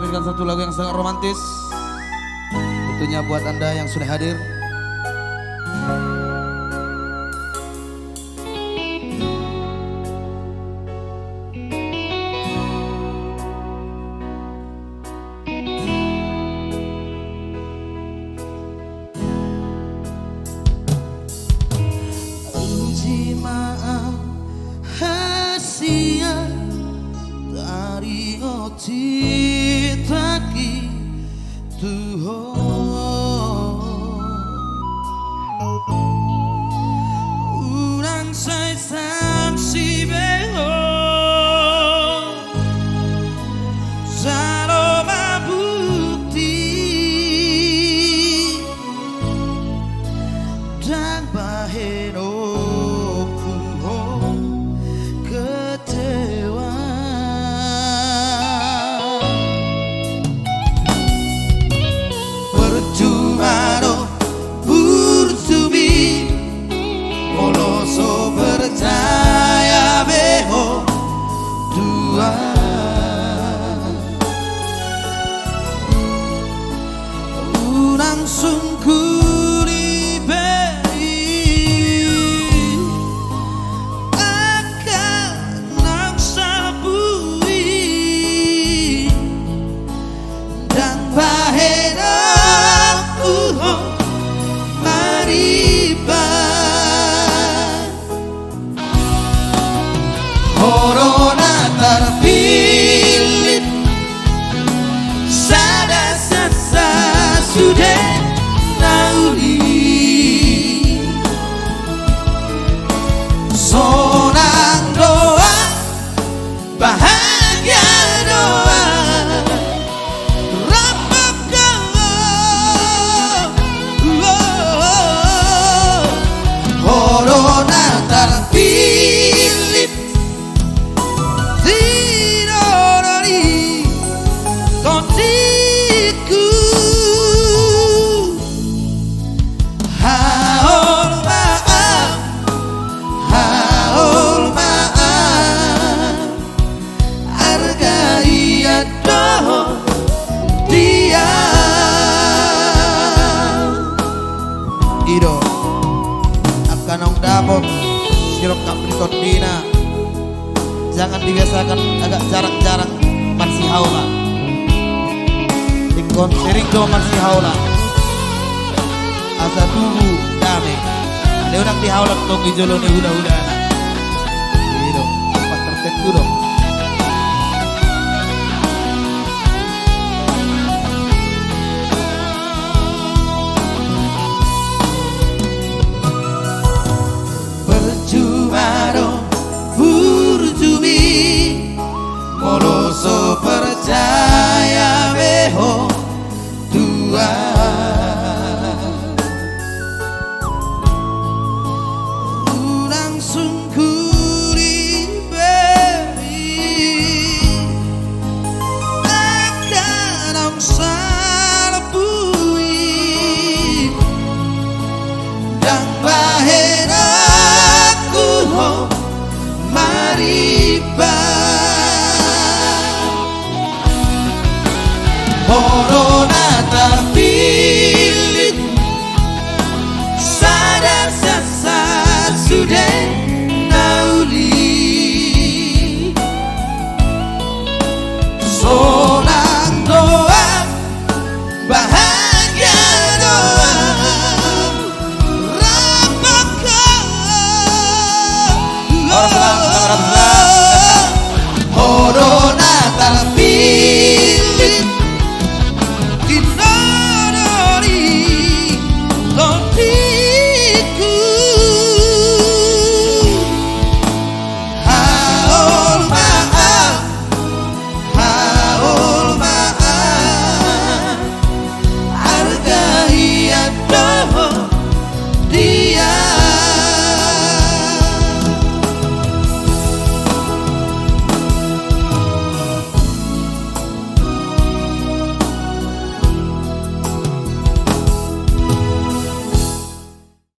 menampilkan satu lagu yang sangat romantis. Tentunya buat Anda yang sudah hadir. Uji maaf hasia dari cinta Tuhan, urang saya saksi beho saroma bukti dan baheno kecewa. Percuma bersumi moloso percaya beho Tuhan, urang sungguh diberi akan nang sabui dan bahena Corona terpilih sada sasa sudah nauli sonang doa bahagia doa rapat Corona terpilih kontiku haul maaf hargai adoh dia Ido akanong dapot sirop kapriton dina jangan dibiasakan agak jarang-jarang masih haula ikon sering do masih haula asa tubuh dame ada orang di haula tong ijolone udah itu tempat tertentu dong. Percuma dong berjumi moloso percaya beho Tuhan, urang sungguh diberi akan salbui dan bahena aku mariba